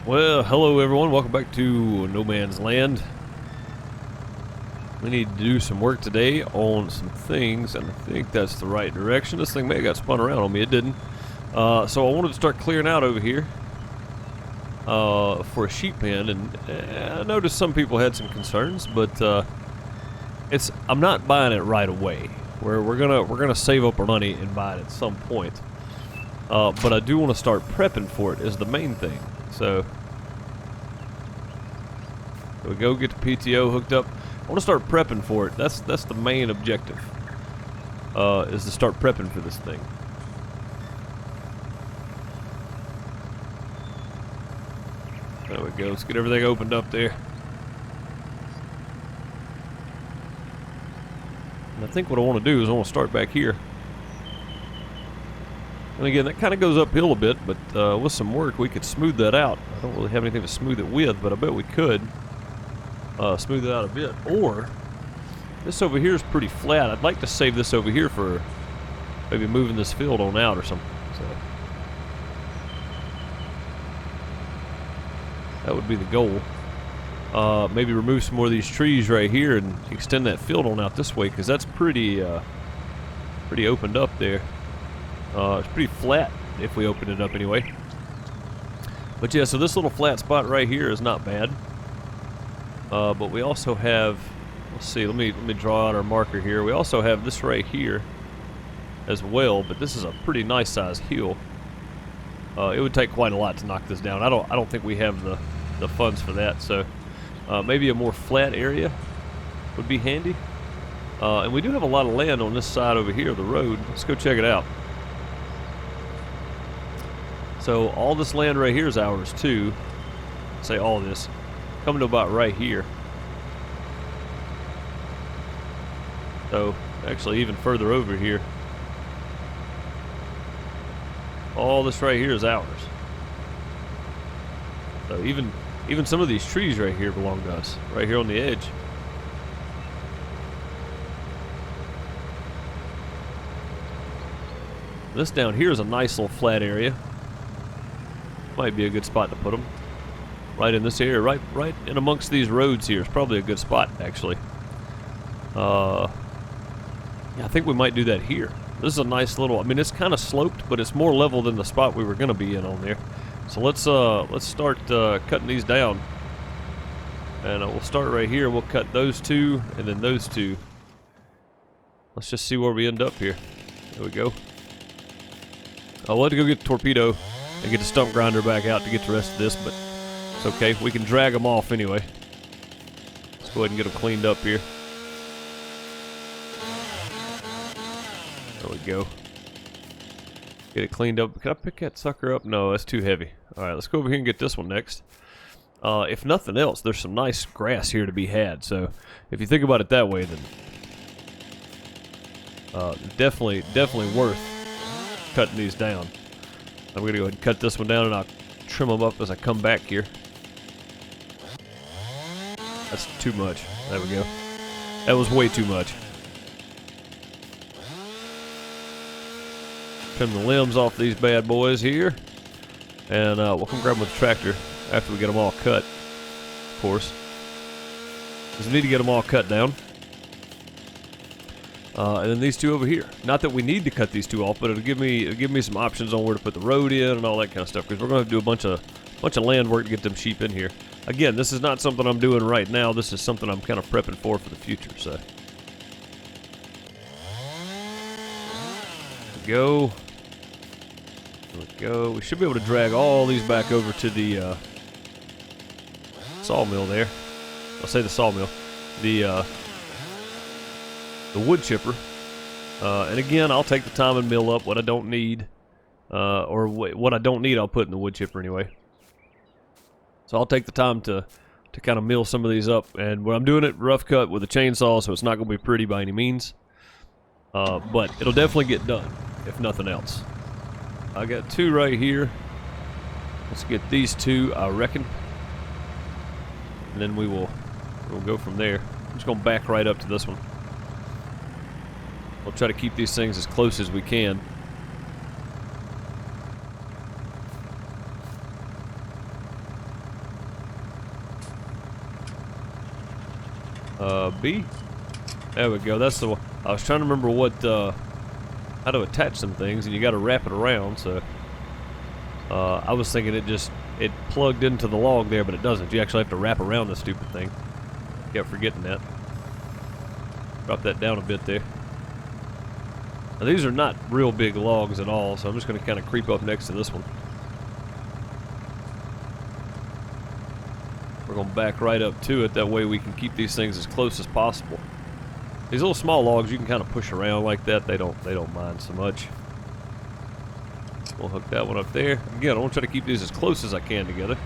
Well, hello everyone, welcome back to No Man's Land. We need to do some work today on some things, and I think that's the right direction. This thing may have got spun around on me, it didn't. So I wanted to start clearing out over here for a sheep pen, and I noticed some people had some concerns, but I'm not buying it right away. We're gonna save up our money and buy it at some point. But I do want to start prepping for it is the main thing. So there we go, get the PTO hooked up. I want to start prepping for it. That's the main objective. Is to start prepping for this thing. There we go. Let's get everything opened up there. And I think what I want to do is I want to start back here. And again, that kind of goes uphill a bit, but with some work we could smooth that out. I don't really have anything to smooth it with, but I bet we could smooth it out a bit. Or this over here is pretty flat. I'd like to save this over here for maybe moving this field on out or something. So that would be the goal. Maybe remove some more of these trees right here and extend that field on out this way, because that's pretty opened up there. It's pretty flat if we open it up anyway. But yeah, so this little flat spot right here is not bad. But we also have, let's see, let me draw out our marker here. We also have this right here as well, but this is a pretty nice size hill. It would take quite a lot to knock this down. I don't think we have the funds for that, so maybe a more flat area would be handy. And we do have a lot of land on this side over here of the road. Let's go check it out. So all this land right here is ours too. Say all this. Coming to about right here. So actually even further over here. All this right here is ours. So even some of these trees right here belong to us. Right here on the edge. This down here is a nice little flat area. Might be a good spot to put them. Right in this area, right in amongst these roads here is probably a good spot, actually. Yeah, I think we might do that here. This is a nice little, I mean, it's kind of sloped, but it's more level than the spot we were going to be in on there. So let's start cutting these down. And we'll start right here. We'll cut those two, and then those two. Let's just see where we end up here. There we go. I'll have to go get the torpedo and get the stump grinder back out to get the rest of this, but it's okay. We can drag them off anyway. Let's go ahead and get them cleaned up here. There we go. Get it cleaned up. Can I pick that sucker up? No, that's too heavy. Alright, let's go over here and get this one next. If nothing else, there's some nice grass here to be had, so if you think about it that way, then definitely worth cutting these down. I'm going to go ahead and cut this one down, and I'll trim them up as I come back here. That's too much. There we go. That was way too much. Trim the limbs off these bad boys here. And we'll come grab them with the tractor after we get them all cut, of course. Because we need to get them all cut down. And then these two over here. Not that we need to cut these two off, but it'll give me some options on where to put the road in and all that kind of stuff. Because we're going to do a bunch of land work to get them sheep in here. Again, this is not something I'm doing right now. This is something I'm kind of prepping for the future. So there we go. There we go. We should be able to drag all these back over to the sawmill there. I'll say the sawmill. The wood chipper. And again, I'll take the time and mill up what I don't need. Or what I don't need, I'll put in the wood chipper anyway. So I'll take the time to kind of mill some of these up. And when I'm doing it rough cut with a chainsaw, so it's not going to be pretty by any means. But it'll definitely get done, if nothing else. I got two right here. Let's get these two, I reckon. And then we'll go from there. I'm just going to back right up to this one. We'll try to keep these things as close as we can. B. There we go. That's the one. I was trying to remember what, how to attach some things, and you got to wrap it around. So I was thinking it plugged into the log there, but it doesn't. You actually have to wrap around the stupid thing. Kept forgetting that. Drop that down a bit there. Now these are not real big logs at all, so I'm just going to kind of creep up next to this one. We're going to back right up to it. That way we can keep these things as close as possible. These little small logs you can kind of push around like that. They don't mind so much. We'll hook that one up there. Again, I want to try to keep these as close as I can together.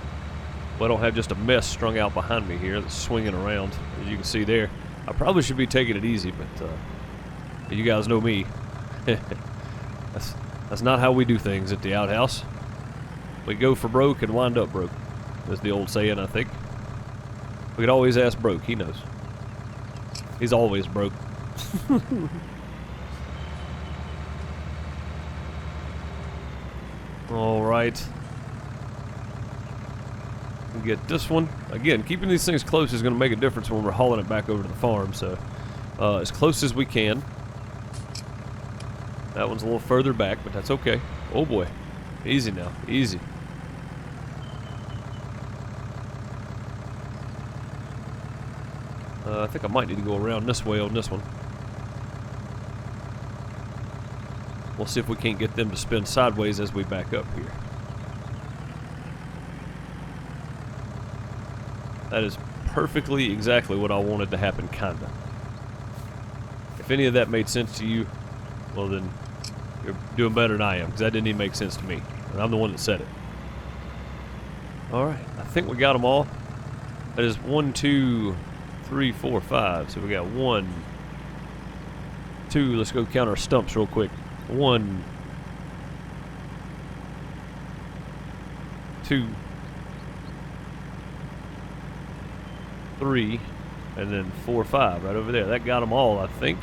But I don't have just a mess strung out behind me here that's swinging around. As you can see there. I probably should be taking it easy, but you guys know me. That's not how we do things at the outhouse. We go for broke and wind up broke. That's the old saying, I think. We could always ask broke. He knows. He's always broke. All right. We get this one. Again, keeping these things close is going to make a difference when we're hauling it back over to the farm. So, as close as we can. That one's a little further back, but that's okay. Oh boy. Easy now. Easy. I think I might need to go around this way on this one. We'll see if we can't get them to spin sideways as we back up here. That is perfectly exactly what I wanted to happen, kinda. If any of that made sense to you, well then, you're doing better than I am, because that didn't even make sense to me. And I'm the one that said it. Alright, I think we got them all. That is 1, 2, 3, 4, 5. So we got 1, 2, let's go count our stumps real quick. 1, 2, 3, and then 4, 5 right over there. That got them all, I think.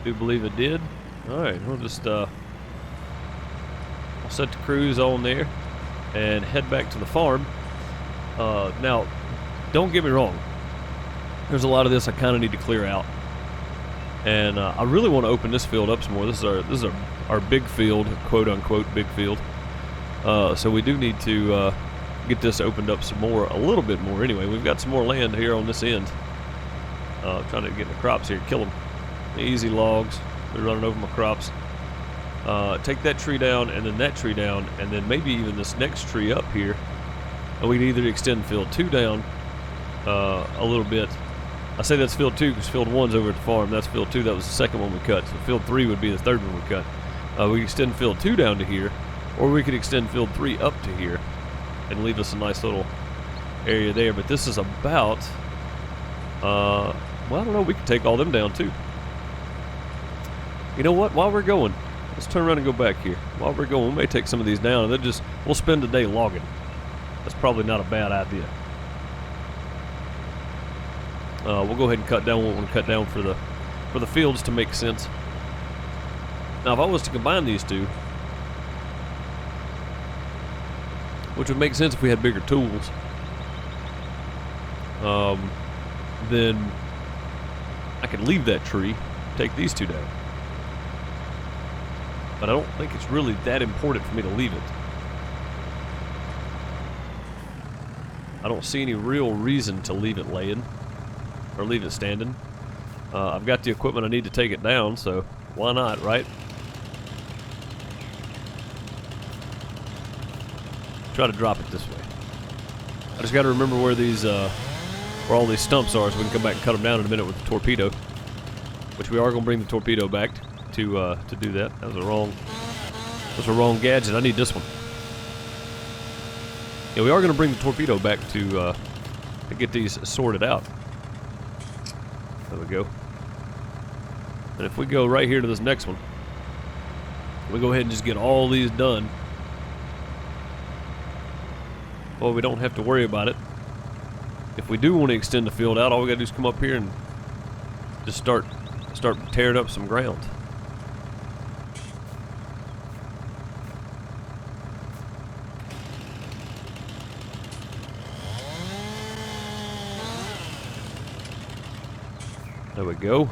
Do believe it did. Alright, we'll just I'll set the cruise on there and head back to the farm. Now, don't get me wrong. There's a lot of this I kind of need to clear out. And I really want to open this field up some more. This is our big field, quote unquote big field. So we do need to get this opened up some more, a little bit more anyway. We've got some more land here on this end. Trying to get the crops here, kill them. Easy logs. They're running over my crops. Take that tree down and then that tree down and then maybe even this next tree up here. And we can either extend field 2 down a little bit. I say that's field 2 because field 1's over at the farm. That's field 2. That was the second one we cut. So field 3 would be the third one we cut. We could extend field 2 down to here, or we could extend field 3 up to here and leave us a nice little area there. But this is about, well, I don't know. We could take all them down too. You know what? While we're going, let's turn around and go back here. While we're going, we may take some of these down, and we'll spend the day logging. That's probably not a bad idea. We'll go ahead and cut down what we want to cut down for the fields to make sense. Now, if I was to combine these two, which would make sense if we had bigger tools, then I could leave that tree, take these two down. But I don't think it's really that important for me to leave it. I don't see any real reason to leave it laying, or leave it standing. I've got the equipment I need to take it down, so why not, right? Try to drop it this way. I just got to remember where these, where all these stumps are, so we can come back and cut them down in a minute with the torpedo. Which we are going to bring the torpedo back to do that. That was a wrong gadget. I need this one. Yeah, we are going to bring the torpedo back to get these sorted out. There we go. And if we go right here to this next one, we go ahead and just get all these done. Well, we don't have to worry about it. If we do want to extend the field out, all we got to do is come up here and just start tearing up some ground. There we go.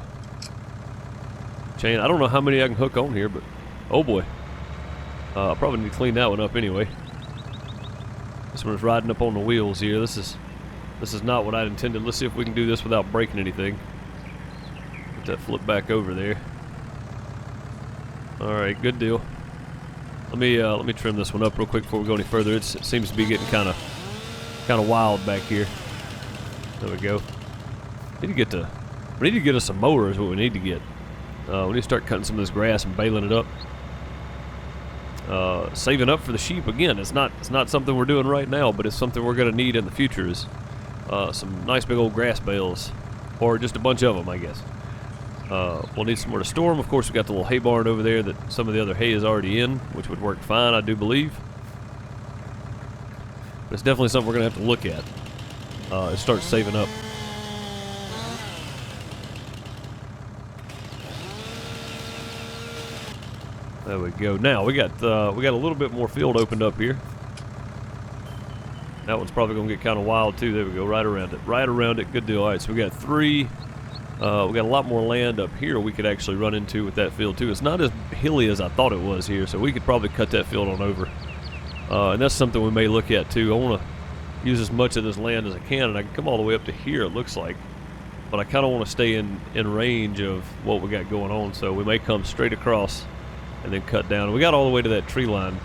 Chain. I don't know how many I can hook on here, but oh boy. I probably need to clean that one up anyway. This one's riding up on the wheels here. This is not what I intended. Let's see if we can do this without breaking anything. Get that flip back over there. All right, good deal. Let me trim this one up real quick before we go any further. It seems to be getting kind of wild back here. There we go. We need to get us a mower is what we need to get. We need to start cutting some of this grass and baling it up. Saving up for the sheep again. It's not something we're doing right now, but it's something we're going to need in the future. Is some nice big old grass bales, or just a bunch of them, I guess. We'll need somewhere to store them. Of course, we got the little hay barn over there that some of the other hay is already in, which would work fine, I do believe. But it's definitely something we're going to have to look at and start saving up. There we go. Now we got a little bit more field opened up here. That one's probably gonna get kind of wild too. There we go, right around it, right around it. Good deal. All right, so we got three. We got a lot more land up here we could actually run into with that field too. It's not as hilly as I thought it was here, so we could probably cut that field on over. And that's something we may look at too. I want to use as much of this land as I can, and I can come all the way up to here. It looks like. But I kind of want to stay in range of what we got going on, so we may come straight across and then cut down. We got all the way to that tree line,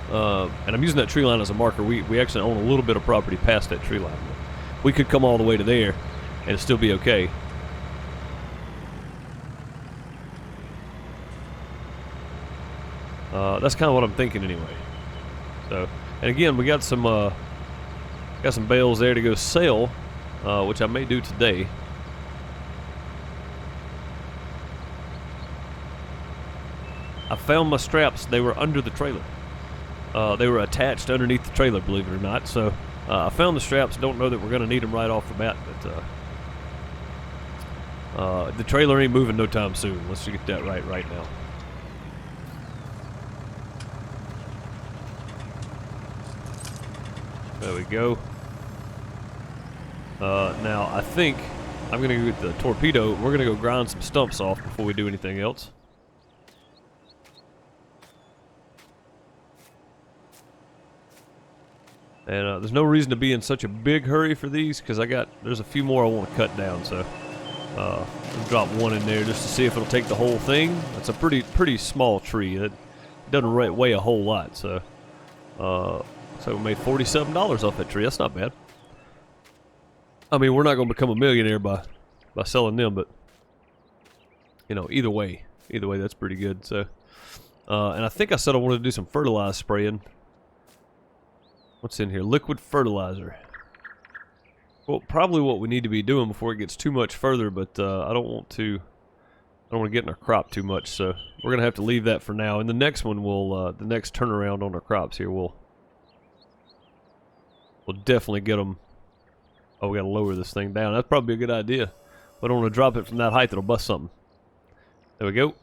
and I'm using that tree line as a marker. We actually own a little bit of property past that tree line. We could come all the way to there and it'd still be okay. That's kind of what I'm thinking anyway. So, and again, we got some bales there to go sell, which I may do today. I found my straps. They were under the trailer. They were attached underneath the trailer, believe it or not. So I found the straps. Don't know that we're going to need them right off the bat, but the trailer ain't moving no time soon. Let's get that right now. There we go. Now I think I'm going to go get the torpedo. We're going to go grind some stumps off before we do anything else. And there's no reason to be in such a big hurry for these, because there's a few more I want to cut down. So I'll drop one in there just to see if it'll take the whole thing. It's a pretty small tree. It doesn't weigh a whole lot. So we made $47 off that tree. That's not bad. I mean, we're not going to become a millionaire by selling them, but you know, either way, that's pretty good. So, and I think I said I wanted to do some fertilizer spraying. What's in here? Liquid fertilizer. Well, probably what we need to be doing before it gets too much further, but I don't want to get in our crop too much, so we're gonna have to leave that for now. And the next one will, the next turnaround on our crops here, we'll definitely get them. Oh, we gotta lower this thing down. That's probably a good idea. We don't want to drop it from that height; it'll bust something. There we go.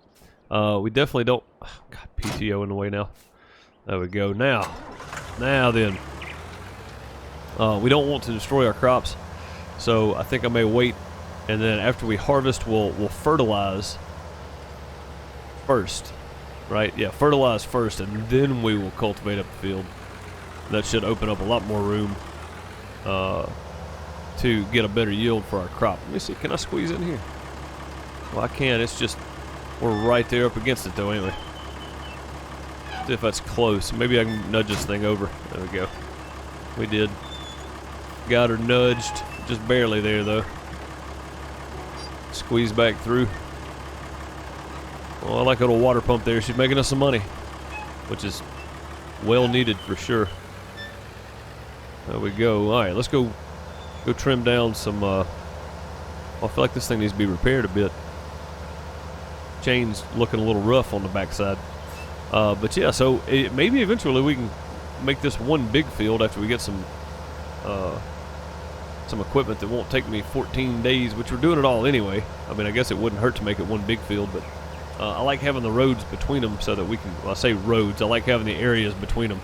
We definitely don't. Oh, God, PTO in the way now. There we go. Now then, we don't want to destroy our crops, so I think I may wait, and then after we harvest, we'll fertilize first, right? Yeah, fertilize first, and then we will cultivate up the field. That should open up a lot more room to get a better yield for our crop. Let me see, can I squeeze in here? Well, I can. It's just we're right there up against it, though. Anyway. See if that's close. Maybe I can nudge this thing over. There we go. We did. Got her nudged. Just barely there, though. Squeeze back through. Well, I like a little water pump there. She's making us some money, which is well needed for sure. There we go. All right, let's go trim down some. I feel like this thing needs to be repaired a bit. Chain's looking a little rough on the backside. But yeah, so maybe eventually we can make this one big field after we get some equipment that won't take me 14 days, which we're doing it all anyway. I mean, I guess it wouldn't hurt to make it one big field, but I like having the roads between them so that we can, well, I say roads, I like having the areas between them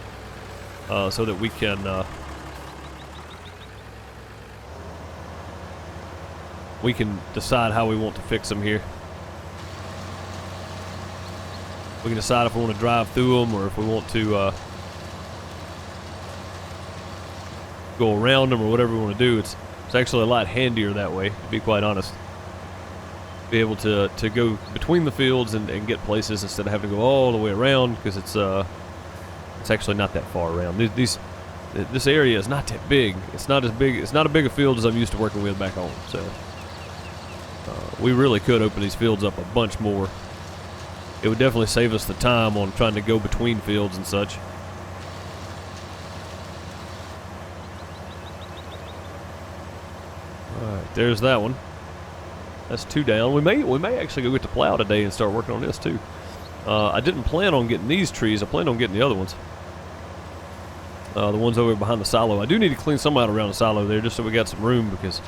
so that we can we can decide how we want to fix them here. We can decide if we want to drive through them or if we want to go around them or whatever we want to do. It's actually a lot handier that way, to be quite honest. Be able to go between the fields and get places instead of having to go all the way around, because it's actually not that far around. This area is not that big. It's not as big. It's not as big a field as I'm used to working with back home. So we really could open these fields up a bunch more. It would definitely save us the time on trying to go between fields and such. All right, there's that one. That's 2 down. We may actually go get the plow today and start working on this too. I didn't plan on getting these trees. I planned on getting the other ones. The ones over behind the silo. I do need to clean some out around the silo there just so we got some room, because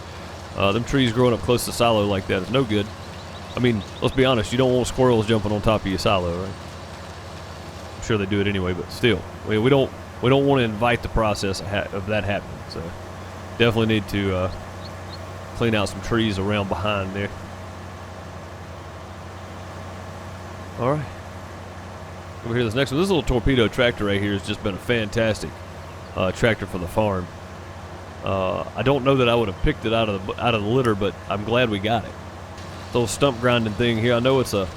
them trees growing up close to the silo like that is no good. I mean, let's be honest, you don't want squirrels jumping on top of your silo, right? I'm sure they do it anyway, but still, we don't want to invite the process of that happening. So definitely need to clean out some trees around behind there. All right, over here, this next one. This little torpedo tractor right here has just been a fantastic tractor for the farm. I don't know that I would have picked it out of the litter, but I'm glad we got it. This little stump grinding thing here. I know it's a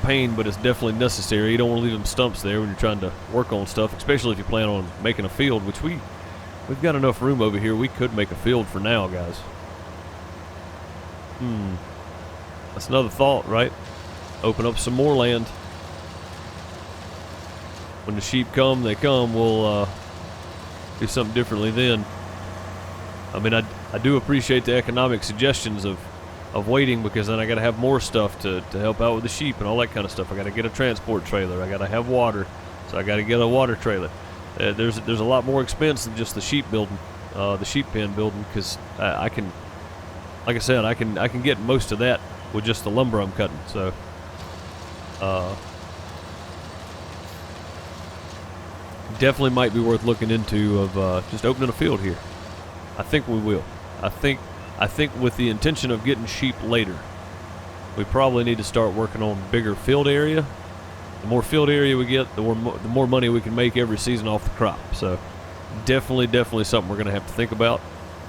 pain, but it's definitely necessary. You don't want to leave them stumps there when you're trying to work on stuff, especially if you plan on making a field, which we've got enough room over here. We could make a field for now, guys. That's another thought, right? Open up some more land. When the sheep come, they come. We'll do something differently then. I mean, I do appreciate the economic suggestions of waiting, because then I got to have more stuff to help out with the sheep and all that kind of stuff. I got to get a transport trailer. I got to have water, so I got to get a water trailer. There's a lot more expense than just the sheep building, the sheep pen building, because I can, like I said, I can get most of that with just the lumber I'm cutting. So definitely might be worth looking into of just opening a field here. I think we will. I think with the intention of getting sheep later, we probably need to start working on bigger field area. The more field area we get, the more money we can make every season off the crop. So definitely something we're going to have to think about,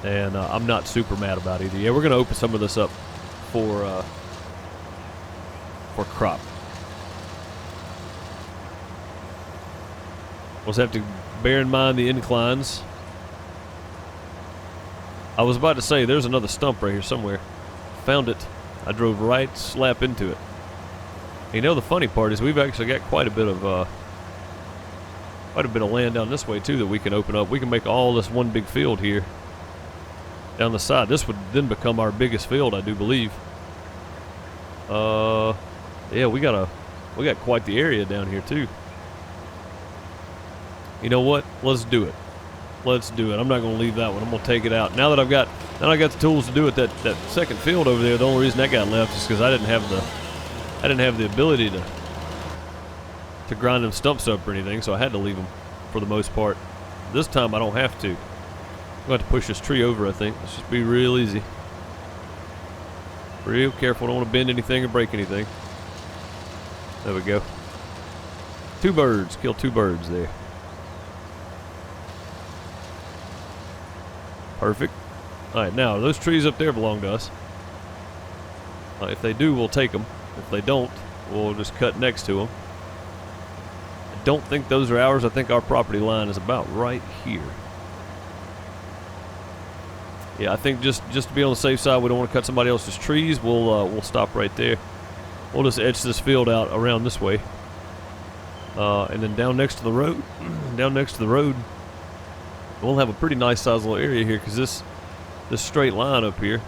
and I'm not super mad about either. Yeah, we're going to open some of this up for crop. We'll just have to bear in mind the inclines. I was about to say, there's another stump right here somewhere. Found it. I drove right slap into it. You know, the funny part is we've actually got quite a bit of land down this way too that we can open up. We can make all this one big field here down the side. This would then become our biggest field, I do believe. Yeah, we got quite the area down here too. You know what? Let's do it. Let's do it. I'm not going to leave that one. I'm going to take it out. Now that I got the tools to do it, that second field over there, the only reason that got left is because I didn't have the ability to grind them stumps up or anything, so I had to leave them for the most part. This time I don't have to. I'm going to have to push this tree over, I think. Let's just be real easy. Real careful. Don't want to bend anything or break anything. There we go. 2 birds. Kill 2 birds there. Perfect. Alright, now, those trees up there belong to us. If they do, we'll take them. If they don't, we'll just cut next to them. I don't think those are ours. I think our property line is about right here. Yeah, I think just to be on the safe side, we don't want to cut somebody else's trees. We'll stop right there. We'll just edge this field out around this way. And then down next to the road, we'll have a pretty nice sized little area here, because this straight line up here,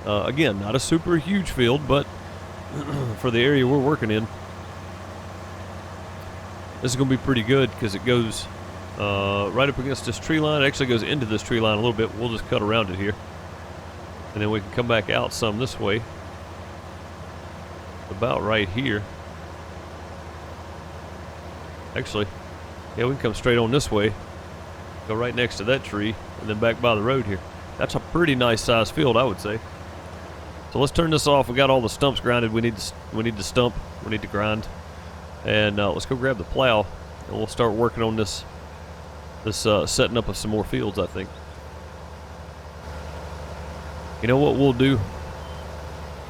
again, not a super huge field, but for the area we're working in, this is going to be pretty good, because it goes right up against this tree line. It actually goes into this tree line a little bit. We'll just cut around it here, and then we can come back out some this way, about right here. Actually, yeah, we can come straight on this way, go right next to that tree, and then back by the road here. That's a pretty nice sized field, I would say. So let's turn this off. We got all the stumps grinded. We need to stump. We need to grind. And let's go grab the plow, and we'll start working on this setting up of some more fields, I think. You know what we'll do?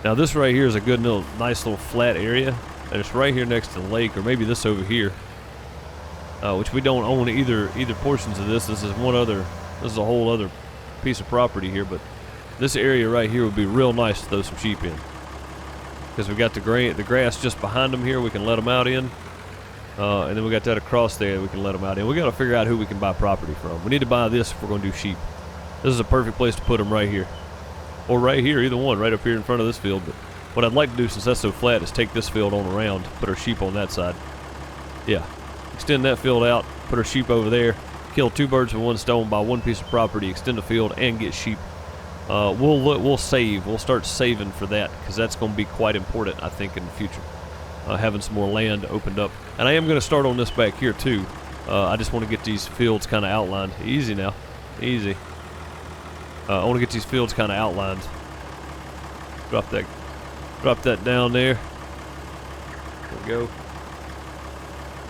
Now this right here is a good little, nice little flat area, and it's right here next to the lake, or maybe this over here, which we don't own either portions of this. This is a whole other piece of property here, but this area right here would be real nice to throw some sheep in, because we got the grass just behind them here. We can let them out in, and then we got that across there. We can let them out in. We got to figure out who we can buy property from. We need to buy this if we're going to do sheep. This is a perfect place to put them, right here. Or right here, either one, right up here in front of this field. But what I'd like to do, since that's so flat, is take this field on around, put our sheep on that side. Yeah, extend that field out, put our sheep over there, kill 2 birds with 1 stone, buy 1 piece of property, extend the field, and get sheep. We'll save. We'll start saving for that, because that's going to be quite important, I think, in the future. Having some more land opened up. And I am going to start on this back here, too. I just want to get these fields kind of outlined. Easy now. Easy. I want to get these fields kind of outlined. Drop that down there. There we go.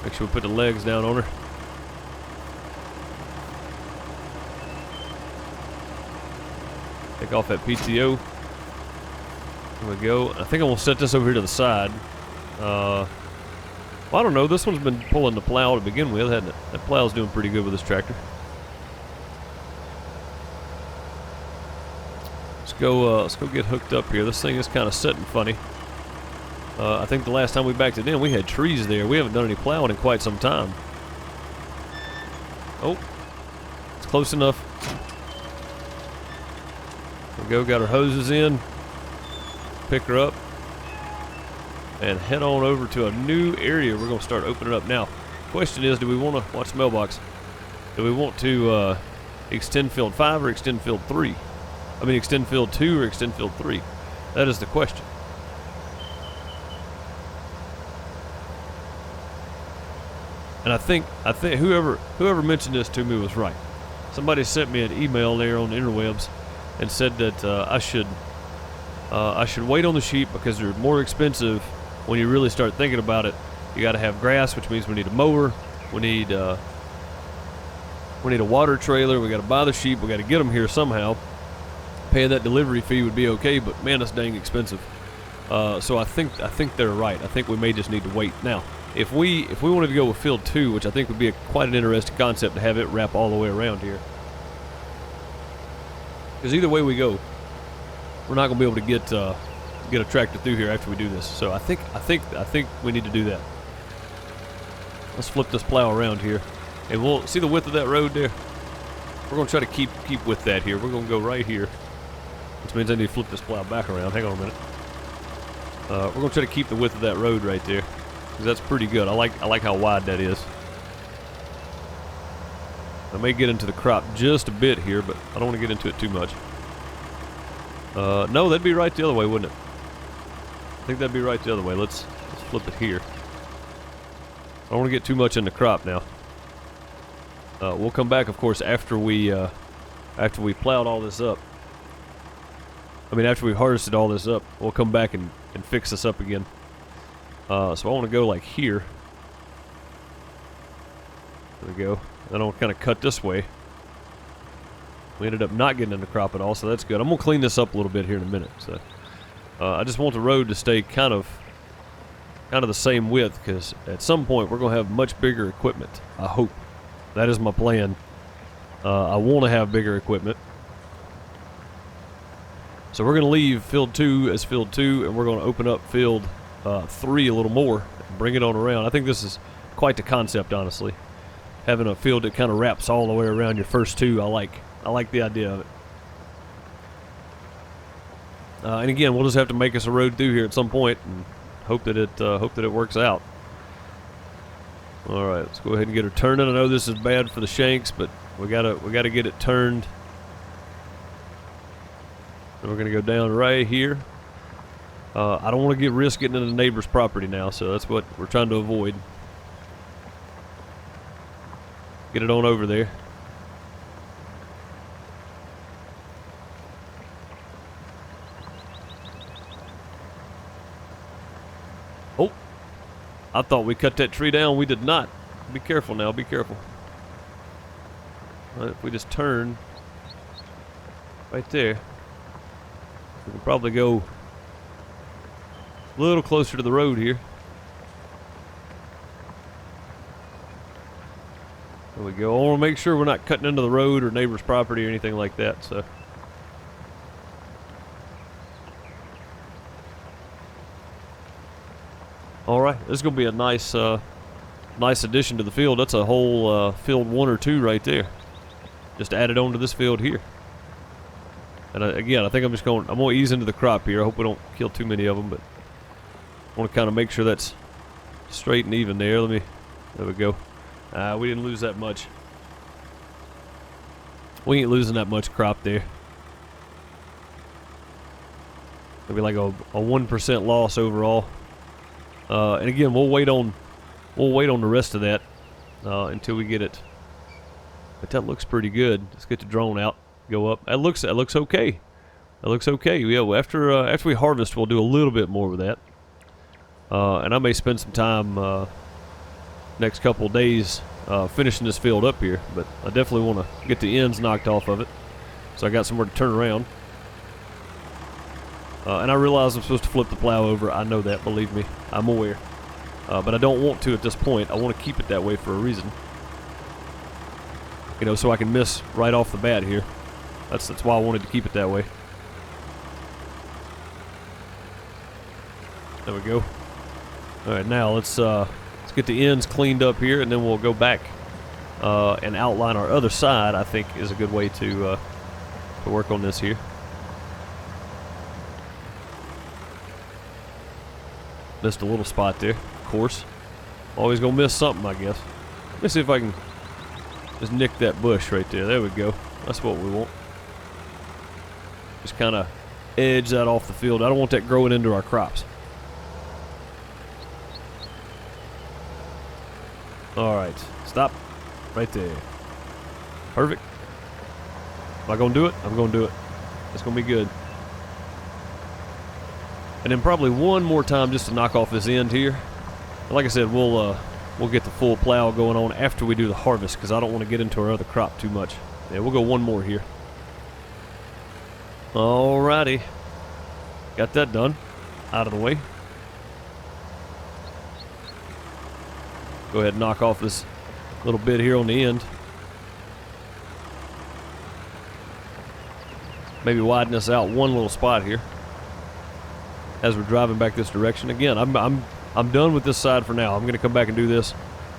Make sure we put the legs down on her. Take off that PTO. There we go. I think I'm going to set this over here to the side. Well, I don't know. This one's been pulling the plow to begin with, hasn't it? That plow's doing pretty good with this tractor. Let's go get hooked up here. This thing is kind of sitting funny. I think the last time we backed it in, we had trees there. We haven't done any plowing in quite some time. Oh, it's close enough. There we go. Got our hoses in. Pick her up and head on over to a new area. We're going to start opening up now. Question is, do we want to watch the mailbox? Do we want to extend field 5 or extend field 3? I mean, extend field 2 or extend field 3? That is the question. And I think whoever mentioned this to me was right. Somebody sent me an email there on the interwebs and said that I should wait on the sheep because they're more expensive when you really start thinking about it. You got to have grass, which means we need a mower. We need a water trailer. We got to buy the sheep. We got to get them here somehow. Paying that delivery fee would be okay, but man, that's dang expensive. So I think they're right. I think we may just need to wait. Now, if we wanted to go with field 2, which I think would be quite an interesting concept to have it wrap all the way around here, because either way we go, we're not going to be able to get a tractor through here after we do this. So I think we need to do that. Let's flip this plow around here, and we'll see the width of that road there. We're going to try to keep with that here. We're going to go right here, which means I need to flip this plow back around. Hang on a minute. We're going to try to keep the width of that road right there, because that's pretty good. I like how wide that is. I may get into the crop just a bit here, but I don't want to get into it too much. No, that'd be right the other way, wouldn't it? I think that'd be right the other way. Let's flip it here. I don't want to get too much in the crop now. We'll come back, of course, after we plowed all this up. I mean, after we harvested all this up, we'll come back and fix this up again. So I want to go like here. There we go. Then I'll kind of cut this way. We ended up not getting in the crop at all, so that's good. I'm going to clean this up a little bit here in a minute. So I just want the road to stay kind of the same width, because at some point we're going to have much bigger equipment. I hope. That is my plan. I want to have bigger equipment. So we're going to leave field 2 as field 2, and we're going to open up field 3 a little more and bring it on around. I think this is quite the concept, honestly. Having a field that kind of wraps all the way around your first 2, I like the idea of it. And again, we'll just have to make us a road through here at some point and hope that it works out. All right, let's go ahead and get her turning. I know this is bad for the shanks, but we gotta get it turned. And we're gonna go down right here. I don't want to risk getting into the neighbor's property now, so that's what we're trying to avoid. Get it on over there. I thought we cut that tree down. We did not. Be careful now. Be careful. All right, if we just turn right there, we can probably go a little closer to the road here. There we go. I want to make sure we're not cutting into the road or neighbor's property or anything like that. So. All right, this is going to be a nice, nice addition to the field. That's a whole field 1 or 2 right there. Just added on to this field here. And again, I think I'm going to ease into the crop here. I hope we don't kill too many of them, but I want to kind of make sure that's straight and even there. There we go. We didn't lose that much. We ain't losing that much crop there. Maybe like a 1% loss overall. And again, we'll wait on the rest of that until we get it. But that looks pretty good. Let's get the drone out, go up. That looks okay. That looks okay. Yeah, after we harvest, we'll do a little bit more with that. And I may spend some time next couple of days finishing this field up here. But I definitely want to get the ends knocked off of it, so I got somewhere to turn around. And I realize I'm supposed to flip the plow over. I know that, believe me. I'm aware. But I don't want to at this point. I want to keep it that way for a reason. You know, so I can miss right off the bat here. That's why I wanted to keep it that way. There we go. All right, now let's get the ends cleaned up here, and then we'll go back and outline our other side. I think is a good way to work on this here. Missed a little spot there, of course. Always gonna miss something, I guess. Let me see if I can just nick that bush right there. There we go. That's what we want. Just kind of edge that off the field. I don't want that growing into our crops. All right, stop right there. Perfect. Am I gonna do it? I'm gonna do it. It's gonna be good. And then probably one more time just to knock off this end here. And like I said, we'll get the full plow going on after we do the harvest, because I don't want to get into our other crop too much. Yeah, we'll go one more here. Alrighty. Got that done. Out of the way. Go ahead and knock off this little bit here on the end. Maybe widen this out one little spot here as we're driving back this direction. Again, I'm done with this side for now. I'm going to come back and do this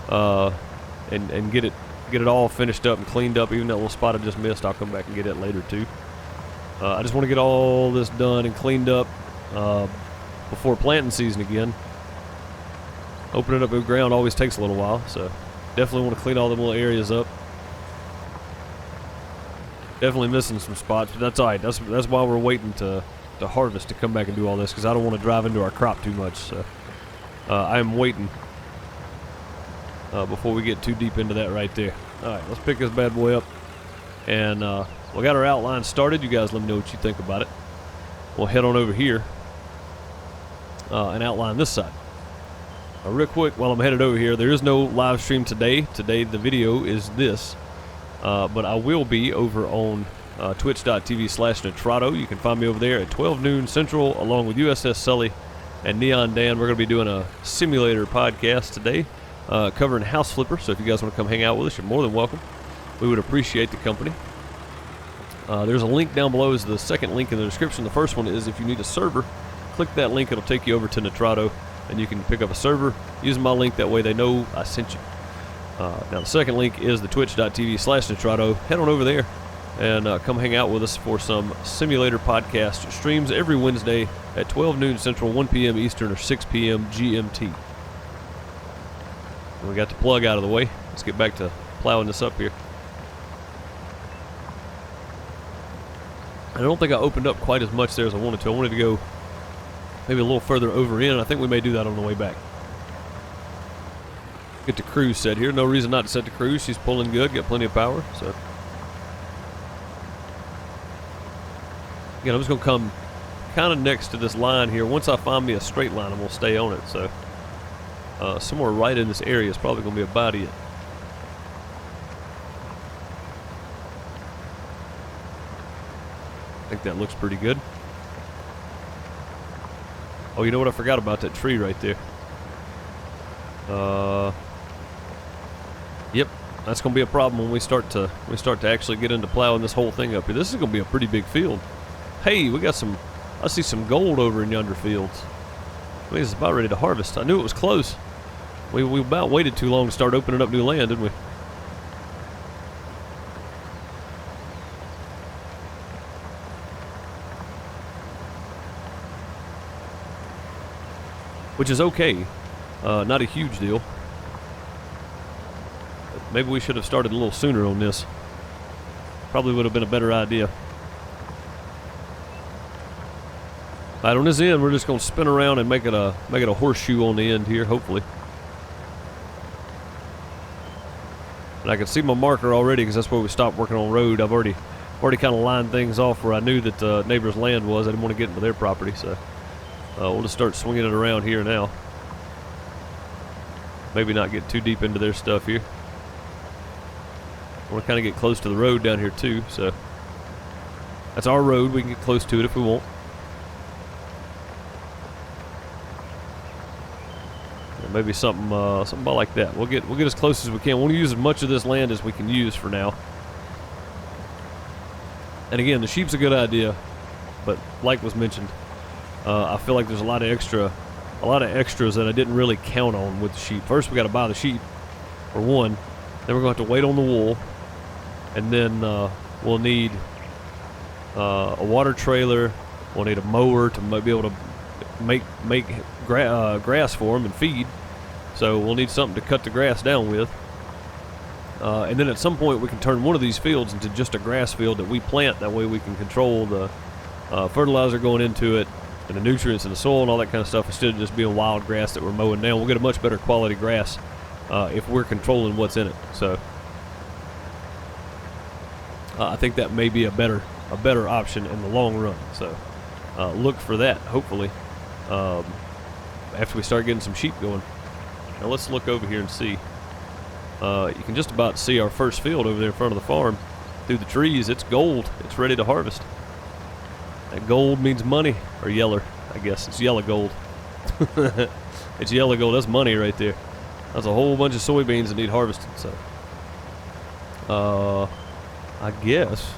and get it all finished up and cleaned up. Even that little spot I just missed, I'll come back and get it later too. I just want to get all this done and cleaned up before planting season again. Opening up the ground always takes a little while, so definitely want to clean all them little areas up. Definitely missing some spots, but that's all right. That's why we're waiting to harvest to come back and do all this, because I don't want to drive into our crop too much. So I am waiting before we get too deep into that right there. All right, let's pick this bad boy up, and we got our outline started. You guys let me know what you think about it. We'll head on over here and outline this side. Real quick, while I'm headed over here, there is no live stream today. Today the video is this, but I will be over on twitch.tv/Nitrado. You can find me over there at 12 noon Central, along with USS Sully and Neon Dan. We're going to be doing a simulator podcast today, covering House Flipper. So if you guys want to come hang out with us, you're more than welcome. We would appreciate the company. There's a link down below. Is the second link in the description. The first one is if you need a server, click that link. It'll take you over to Nitrado, and you can pick up a server using my link. That way they know I sent you. Now the second link is the twitch.tv/Nitrado. Head on over there and come hang out with us for some simulator podcast streams every Wednesday at 12 noon Central, 1 p.m. Eastern, or 6 p.m. GMT. And we got the plug out of the way. Let's get back to plowing this up here. I don't think I opened up quite as much there as I wanted to. I wanted to go maybe a little further over in. I think we may do that on the way back. Get the cruise set here. No reason not to set the cruise. She's pulling good. Got plenty of power. So again, I'm just going to come kind of next to this line here. Once I find me a straight line, I'm going to stay on it. So somewhere right in this area is probably going to be about it. I think that looks pretty good. Oh, you know what? I forgot about that tree right there. Yep, that's going to be a problem when we start to actually get into plowing this whole thing up here. This is going to be a pretty big field. Hey, we got some. I see some gold over in yonder fields. I mean, it's about ready to harvest. I knew it was close. We about waited too long to start opening up new land, didn't we? Which is okay. Not a huge deal. But maybe we should have started a little sooner on this. Probably would have been a better idea. Alright, on this end, we're just going to spin around and make it a horseshoe on the end here, hopefully. And I can see my marker already because that's where we stopped working on road. I've already kind of lined things off where I knew that the neighbor's land was. I didn't want to get into their property, so we'll just start swinging it around here now. Maybe not get too deep into their stuff here. I want to kind of get close to the road down here too, so that's our road. We can get close to it if we want. Maybe something about like that. We'll get as close as we can. We'll use as much of this land as we can use for now. And again, the sheep's a good idea, but like was mentioned, I feel like there's a lot of extras that I didn't really count on with the sheep. First, we got to buy the sheep for one. Then we're going to have to wait on the wool, and then we'll need a water trailer. We'll need a mower to be able to make grass for them and feed. So we'll need something to cut the grass down with. And then at some point we can turn one of these fields into just a grass field that we plant. That way we can control the fertilizer going into it and the nutrients in the soil and all that kind of stuff instead of just being wild grass that we're mowing down. We'll get a much better quality grass if we're controlling what's in it. So I think that may be a better option in the long run. So look for that, hopefully, after we start getting some sheep going. Now let's look over here and see. You can just about see our first field over there in front of the farm through the trees. It's gold. It's ready to harvest. That gold means money, or yeller, I guess. It's yellow gold. It's yellow gold. That's money right there. That's a whole bunch of soybeans that need harvested. So, I guess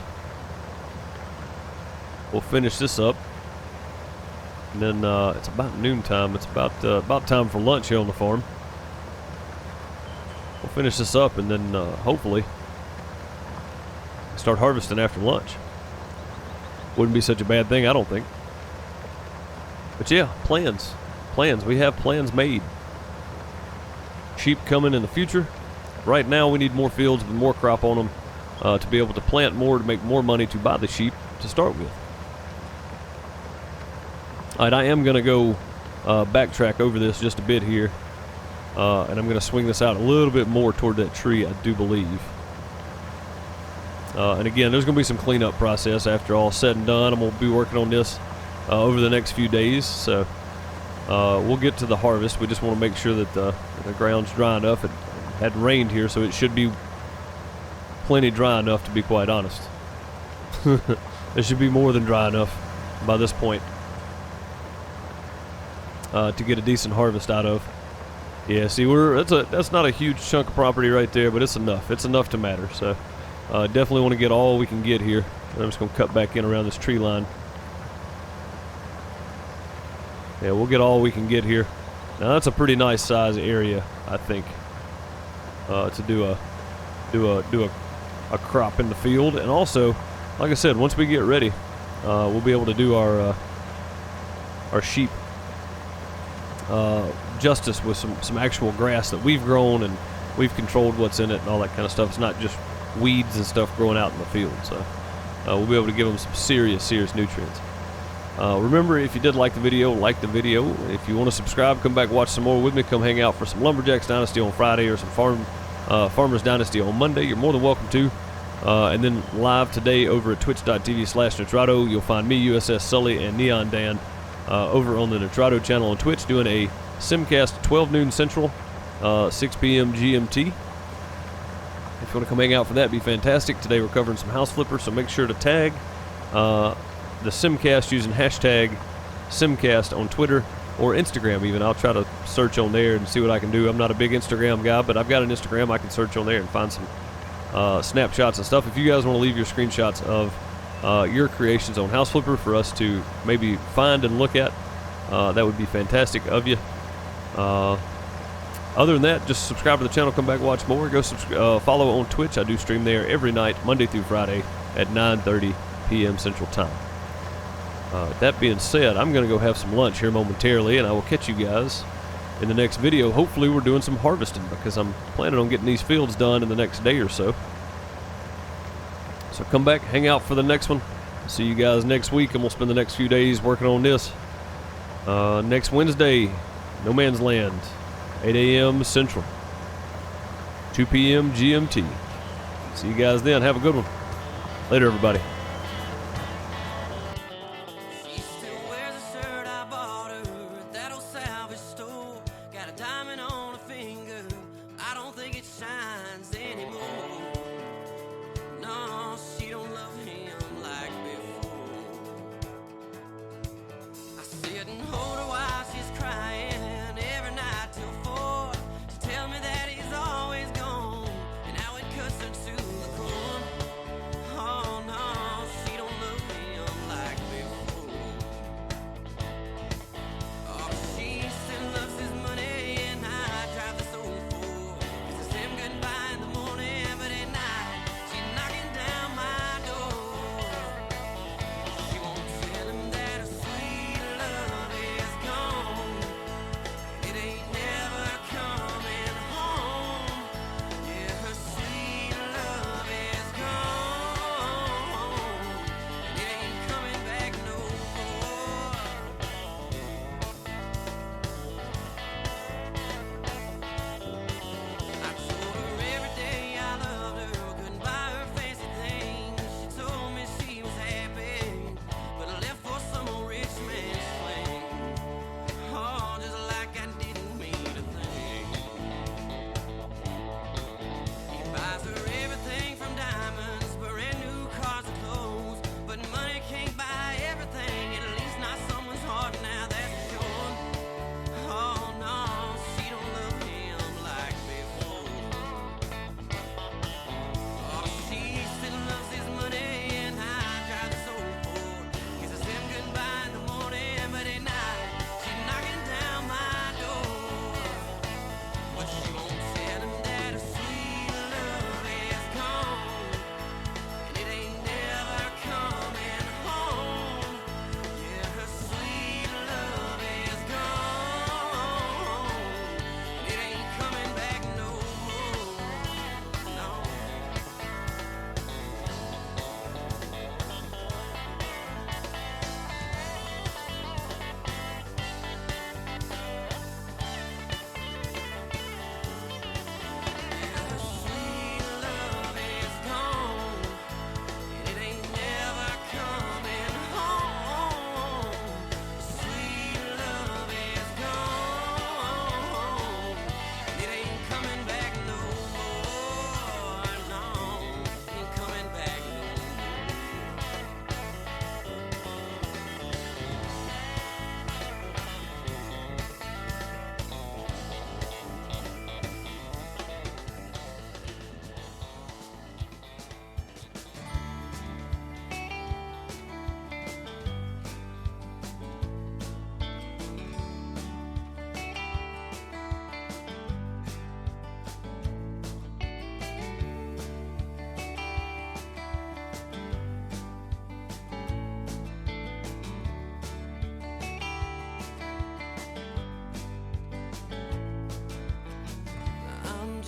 we'll finish this up. And then it's about noontime. It's about time for lunch here on the farm. We'll finish this up and then hopefully start harvesting after lunch. Wouldn't be such a bad thing, I don't think. But yeah, plans. We have plans made. Sheep coming in the future. Right now we need more fields with more crop on them to be able to plant more, to make more money to buy the sheep to start with. Alright, I am going to go backtrack over this just a bit here. And I'm going to swing this out a little bit more toward that tree, I do believe. And again, there's going to be some cleanup process after all said and done. I'm going to be working on this over the next few days. So we'll get to the harvest. We just want to make sure that the ground's dry enough. It hadn't rained here, so it should be plenty dry enough, to be quite honest. It should be more than dry enough by this point to get a decent harvest out of. Yeah, see, that's not a huge chunk of property right there, but it's enough. It's enough to matter. So definitely want to get all we can get here. I'm just going to cut back in around this tree line. Yeah, we'll get all we can get here. Now that's a pretty nice size area, I think, to do a crop in the field. And also, like I said, once we get ready, we'll be able to do our sheep justice with some actual grass that we've grown and we've controlled what's in it and all that kind of stuff. It's not just weeds and stuff growing out in the field. So we'll be able to give them some serious nutrients. Remember, if you did like the video, like the video. If you want to subscribe, come back, watch some more with me. Come hang out for some Lumberjacks Dynasty on Friday or some Farmers Dynasty on Monday. You're more than welcome to. And then live today over at twitch.tv/Nitrado, you'll find me, USS Sully, and Neon Dan over on the Nitrado channel on Twitch doing a Simcast 12 noon Central, 6 p.m. GMT. If you want to come hang out for that, it'd be fantastic. Today we're covering some house flippers, so make sure to tag the Simcast using hashtag Simcast on Twitter or Instagram even. I'll try to search on there and see what I can do. I'm not a big Instagram guy, but I've got an Instagram. I can search on there and find some snapshots and stuff. If you guys want to leave your screenshots of your creations on house flipper for us to maybe find and look at, that would be fantastic of you. Other than that, just subscribe to the channel, come back, watch more. Go follow on Twitch. I do stream there every night, Monday through Friday at 9:30 p.m. Central Time. That being said, I'm going to go have some lunch here momentarily, and I will catch you guys in the next video. Hopefully we're doing some harvesting, because I'm planning on getting these fields done in the next day or so. So come back, hang out for the next one. See you guys next week, and we'll spend the next few days working on this. Next Wednesday, No Man's Land, 8 a.m. Central, 2 p.m. GMT. See you guys then. Have a good one. Later, everybody.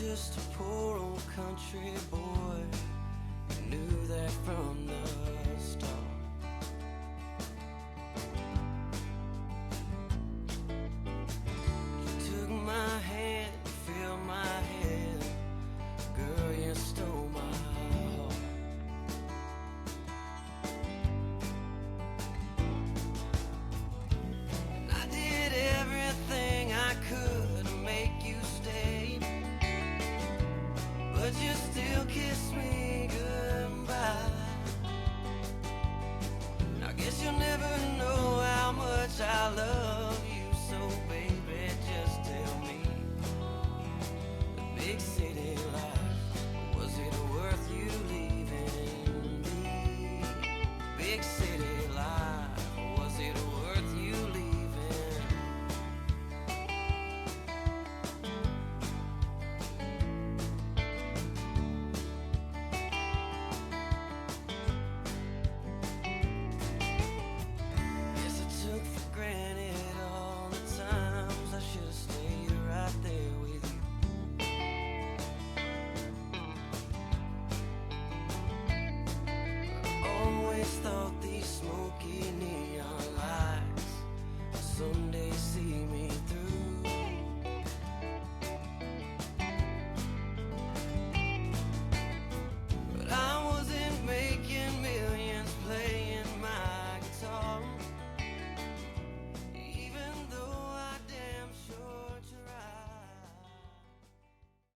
just a poor old country boy who knew that from the start. You took my hand, filled my head, girl, you stole my heart. And I did everything I could kiss me